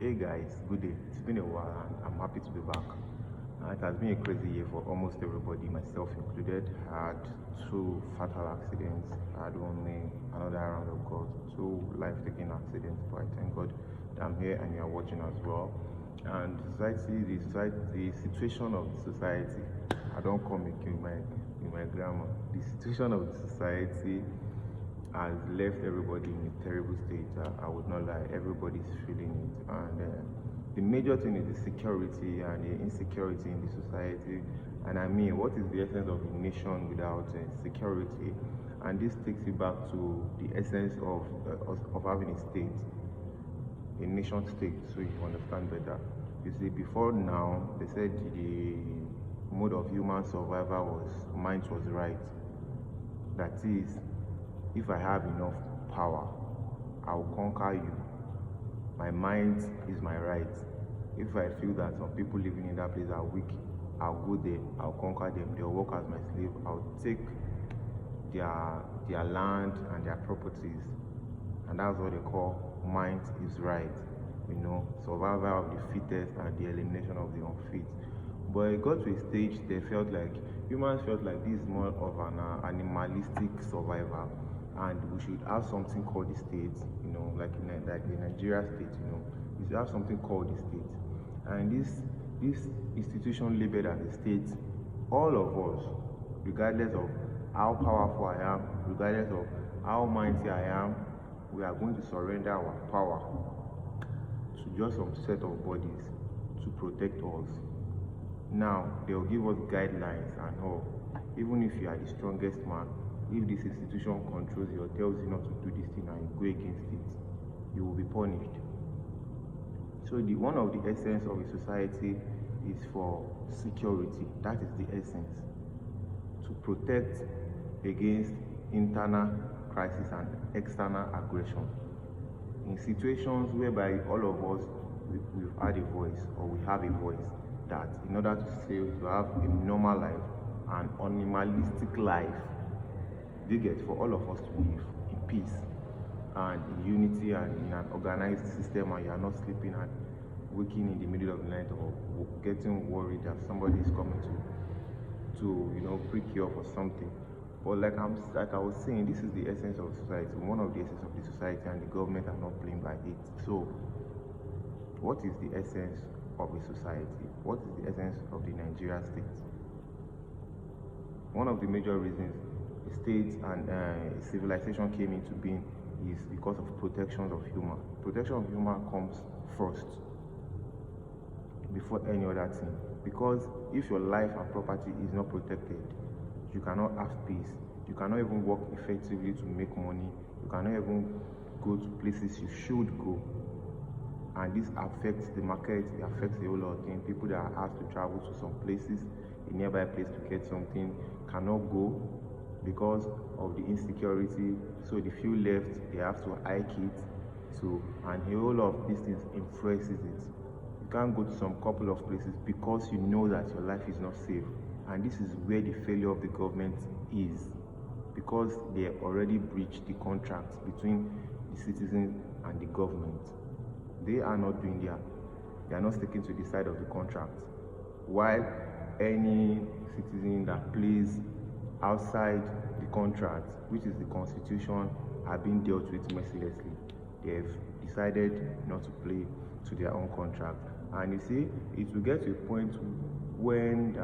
Hey guys, good day. It's been a while and I'm happy to be back. It has been a crazy year for almost everybody, myself included. I had two fatal accidents. I had another round of God, two life-taking accidents. But I thank God that I'm here and you are watching as well. And the situation of the society. I don't come again with my grammar. The situation of the society has left everybody in a terrible state. I would not lie, everybody's feeling it. And the major thing is the security and the insecurity in the society. And I mean, what is the essence of a nation without security? And this takes you back to the essence of having a state, a nation state, so you understand better. You see, before now, they said the mode of human survival was mind was right. That is, if I have enough power, I will conquer you. My mind is my right. If I feel that some people living in that place are weak, I'll go there, I'll conquer them, they'll work as my slave, I'll take their land and their properties. And that's what they call mind is right. Survival of the fittest and the elimination of the unfit. But it got to a stage humans felt like this is more of an animalistic survival, and we should have something called the state, like the Nigeria state, we should have something called the state. And this institution labeled as a state, all of us, regardless of how powerful I am, regardless of how mighty I am, we are going to surrender our power to just some set of bodies to protect us. Now, they'll give us guidelines and all. Even if you are the strongest man, if this institution controls you or tells you not to do this thing and you go against it, you will be punished. So one of the essence of a society is for security. That is the essence. To protect against internal crisis and external aggression. In situations whereby all of us, we've had a voice or we have a voice, that in order to have a normal life, an animalistic life, for all of us to live in peace and in unity and in an organized system, and you are not sleeping and waking in the middle of the night or getting worried that somebody is coming to prick you up or something. But like I was saying, this is the essence of society, one of the essence of the society, and the government are not playing by it. So what is the essence of a society? What is the essence of the Nigeria state? One of the major reasons the state and civilization came into being is because of protection of human. Protection of human comes first before any other thing. Because if your life and property is not protected, you cannot have peace. You cannot even work effectively to make money. You cannot even go to places you should go. And this affects the market, it affects a whole lot of things. People that are asked to travel to some places, a nearby place to get something, cannot go because of the insecurity. So the few left, they have to hike it. And a whole lot of these things influences it. You can't go to some couple of places because you know that your life is not safe. And this is where the failure of the government is, because they already breached the contract between the citizens and the government. They are not they are not sticking to the side of the contract. While any citizen that plays outside the contract, which is the constitution, are being dealt with mercilessly. They have decided not to play to their own contract. And you see, it will get to a point when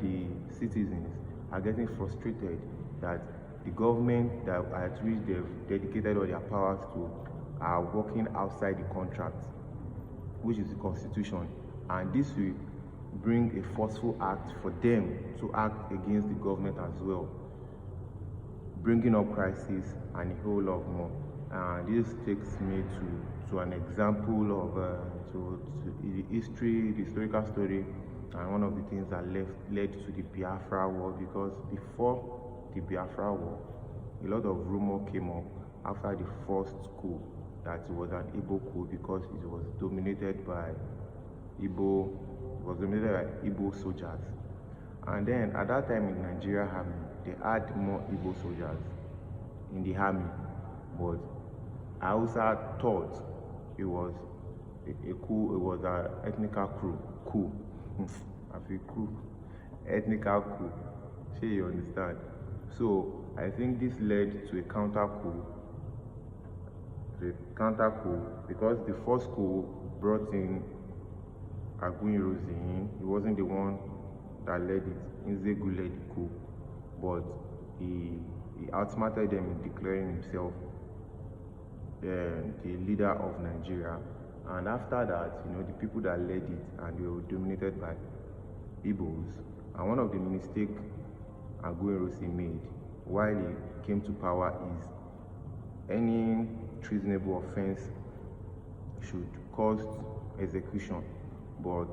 the citizens are getting frustrated that the government that at which they've dedicated all their powers to are working outside the contract, which is the constitution, and this will bring a forceful act for them to act against the government as well, bringing up crisis and a whole lot more. And this takes me to an example of the historical story, and one of the things that led to the Biafra War. Because before the Biafra War, a lot of rumor came up after the first coup that it was an Igbo coup, because it was dominated by Igbo soldiers. And then at that time in Nigeria army, they had more Igbo soldiers in the army, but I also thought it was a coup. It was an ethnical coup. I feel coup, ethnical coup. Sure, you understand. So I think this led to a counter coup because the first coup brought in Aguiyi-Ironsi in. He wasn't the one that led it. Nzegu led the coup, but he outsmarted them in declaring himself the leader of Nigeria. And after that, the people that led it, and they were dominated by Igbos. And one of the mistakes Aguiyi-Ironsi made while he came to power is any treasonable offense should cost execution. But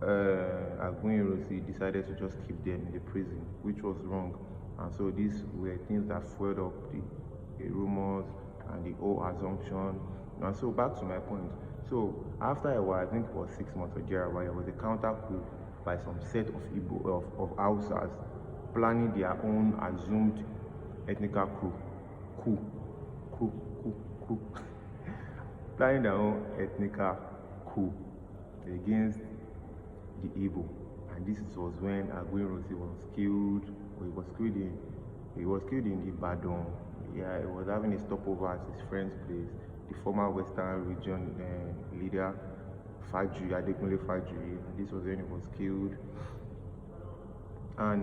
Aguiyi-Ironsi decided to just keep them in the prison, which was wrong. And so these were things that fueled up the rumors and the whole assumption. And so back to my point. So after a while, I think it was 6 months or thereabout, there was a counter coup by some set of Hausas planning their own assumed ethnical coup, planning their own ethnical coup against the Igbo. And this was when Aguiyi-Ironsi was killed. He was killed in Ibadan. Yeah, he was having a stopover at his friend's place. The former Western region leader, Adekunle Fajuri. This was when he was killed. And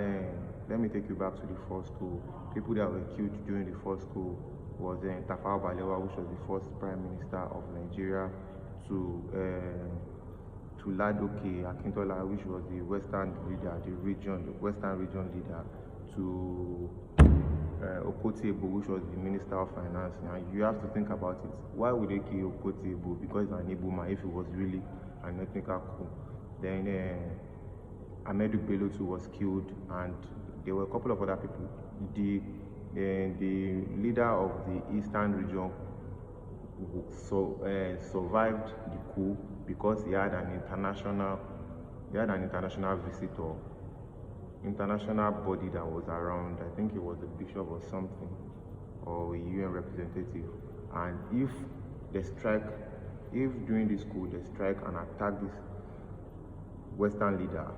let me take you back to the first coup. People that were killed during the first coup was Tafawa Balewa, which was the first prime minister of Nigeria, to Ladoke Akintola, which was the Western region leader, to Okotebo, which was the Minister of Finance. Now you have to think about it. Why would they kill Okotebo? Because he's an Igbo man. If it was really an ethnical coup, then Ahmedu Bello too was killed, and there were a couple of other people. The leader of the Eastern region survived the coup because he had an international visitor, international body that was around. I think it was a bishop or something, or a UN representative. And if during this coup they strike and attack this Western leader,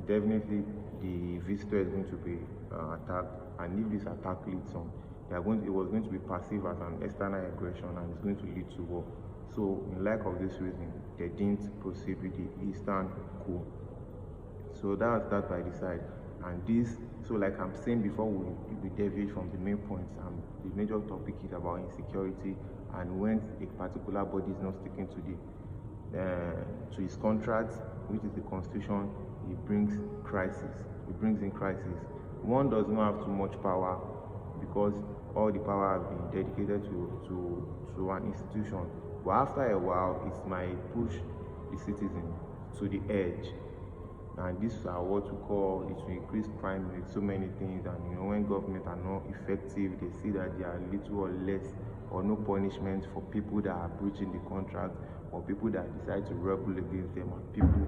definitely the visitor is going to be attacked. And if this attack leads on, it was going to be perceived as an external aggression, and it's going to lead to war. So in lack of this reason, they didn't proceed with the Eastern coup. So that's that by the side. And this, so like I'm saying before we deviate from the main points, the major topic is about insecurity, and when a particular body is not sticking to his contract, which is the constitution, it brings in crisis. One does not have too much power because all the power has been dedicated to an institution. But after a while, it might push the citizen to the edge. And this is what we call it will increase crime with so many things. And when government are not effective, they see that there are little or less or no punishment for people that are breaching the contract, or people that decide to rebel against them, and people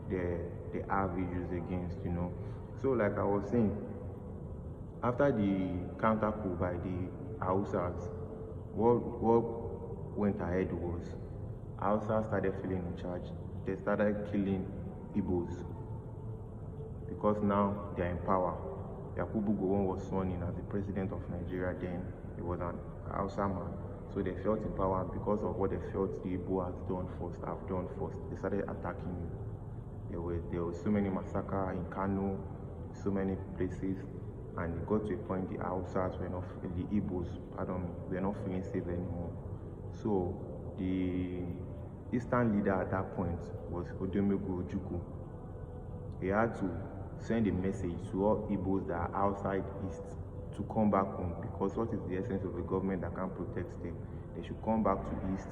they have issues against. So like I was saying, after the counter coup by the Hausas, what went ahead was Hausas started feeling in charge. They started killing Igbos because now they are in power. Yakubu Gowon was sworn in as the president of Nigeria then. He was an Hausa man. So they felt in power, and because of what they felt the Igbo have done first, they started attacking him. There were so many massacres in Kano, so many places, and it got to a point the Hausas were not feeling safe anymore. So the Eastern leader at that point was Odumegwu Ojukwu. He had to send a message to all Igbos that are outside East to come back home, because what is the essence of a government that can protect them? They should come back to East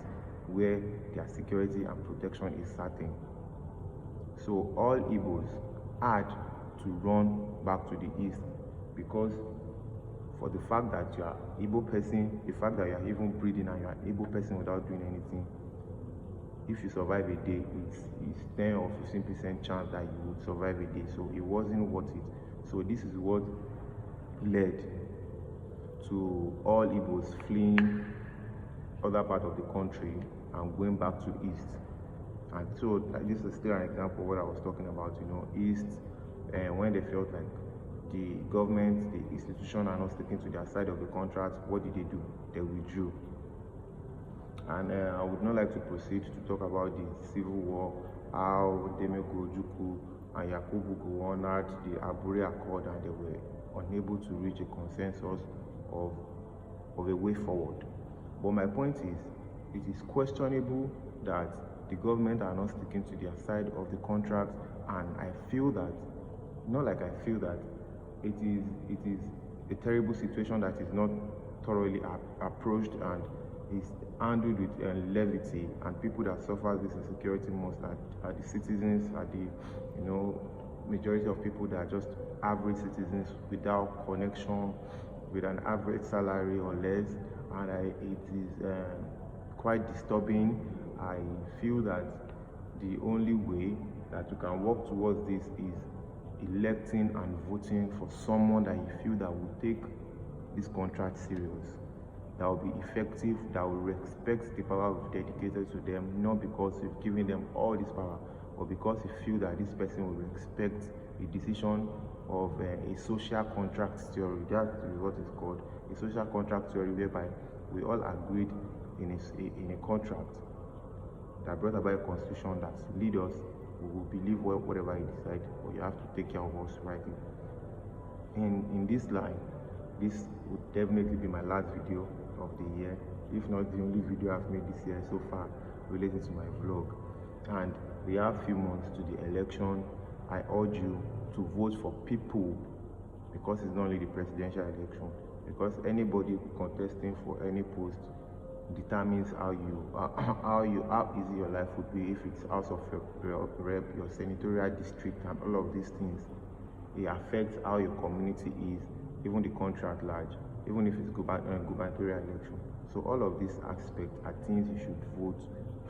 where their security and protection is certain. So all Igbos had to run back to the East, because for the fact that you are Igbo person, the fact that you are even breathing and you are Igbo person without doing anything, if you survive a day, it's 10 or 15% chance that you would survive a day. So it wasn't worth it. So this is what led to all Igbos fleeing other part of the country and going back to east. And so this is still an example of what I was talking about, east, when they felt like the government, the institution are not sticking to their side of the contract, what did they do? They withdrew. And I would not like to proceed to talk about the civil war, how Demeko Ojukwu and Yakubu Gowon had the Abure Accord and they were unable to reach a consensus of a way forward. But my point is, it is questionable that the government are not sticking to their side of the contract, and I feel that, it is a terrible situation that is not thoroughly approached and is handled with levity, and people that suffer this insecurity most are the citizens, are the majority of people that are just average citizens without connection, with an average salary or less, and it is quite disturbing. I feel that the only way that you can work towards this is electing and voting for someone that you feel that will take this contract serious, that will be effective, that will respect the power we've dedicated to them, not because you've given them all this power, but because you feel that this person will respect the decision of a social contract theory. That is what it's called, a social contract theory, whereby we all agreed in a contract that brought about a constitution that lead us. We will believe whatever you decide, but you have to take care of us rightly. In this line, this would definitely be my last video of the year, if not the only video I've made this year so far related to my vlog. And we have a few months to the election. I urge you to vote for people, because it's not only the presidential election, because anybody contesting for any post determines how easy your life would be. If it's House of Rep, your senatorial district, and all of these things, it affects how your community is, even the country at large, even if it's gubernatorial election. So all of these aspects are things you should vote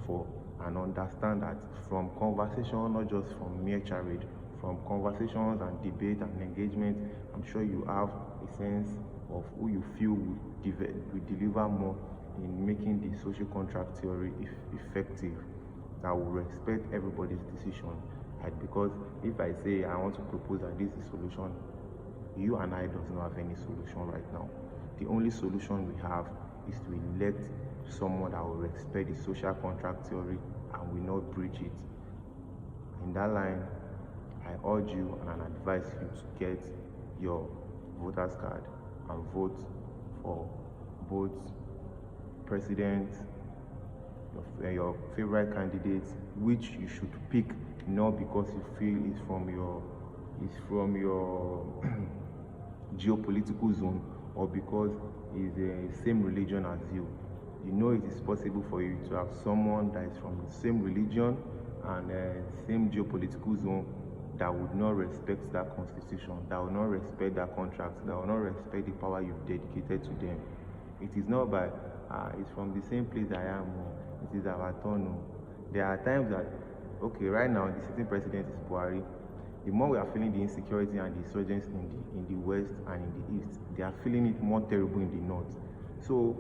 for, and understand that from conversation, not just from mere charade, from conversations and debate and engagement, I'm sure you have a sense of who you feel will deliver more in making the social contract theory effective, that will respect everybody's decision. And because if I say I want to propose that this is a solution, you and I does not have any solution right now. The only solution we have is to elect someone that will respect the social contract theory and will not breach it. In that line, I urge you and advise you to get your voter's card and vote for both president, your favorite candidates, which you should pick, not because you feel it's from your geopolitical zone, or because it's the same religion as you. You know it is possible for you to have someone that is from the same religion and same geopolitical zone that would not respect that constitution, that will not respect that contract, that will not respect the power you've dedicated to them. It is not by it's from the same place I am, it is our turn. There are times that, okay, right now the sitting president is Buhari. The more we are feeling the insecurity and the insurgents in the west and in the east, they are feeling it more terrible in the north. So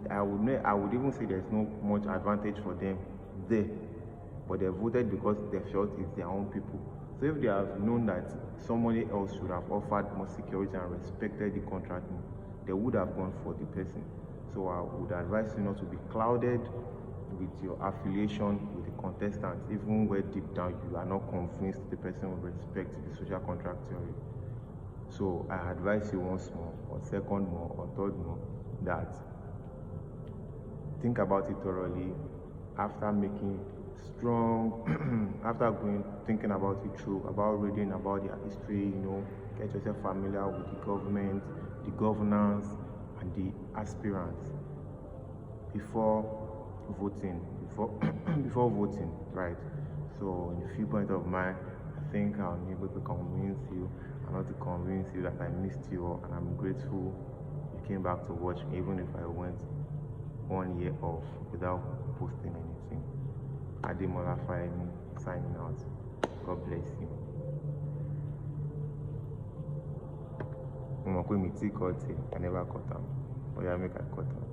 I would even say there's no much advantage for them there, but they voted because they felt it's their own people. So if they have known that somebody else should have offered more security and respected the contract, they would have gone for the person. So I would advise you not to be clouded with your affiliation with the contestant, even where deep down you are not convinced the person will respect the social contract theory. So I advise you once more, or second more, or third more, that think about it thoroughly after making strong, thinking about it through, about reading about their history, get yourself familiar with the government, the governance, and the aspirants before voting, before voting, right? So in a few points of mine, I think I'm able to convince you, and not to convince you that I missed you, and I'm grateful you came back to watch me, even if I went 1 year off without posting anything. Ademola Fayemi signing out. God bless you. I never cut them, but yeah, make I cut them.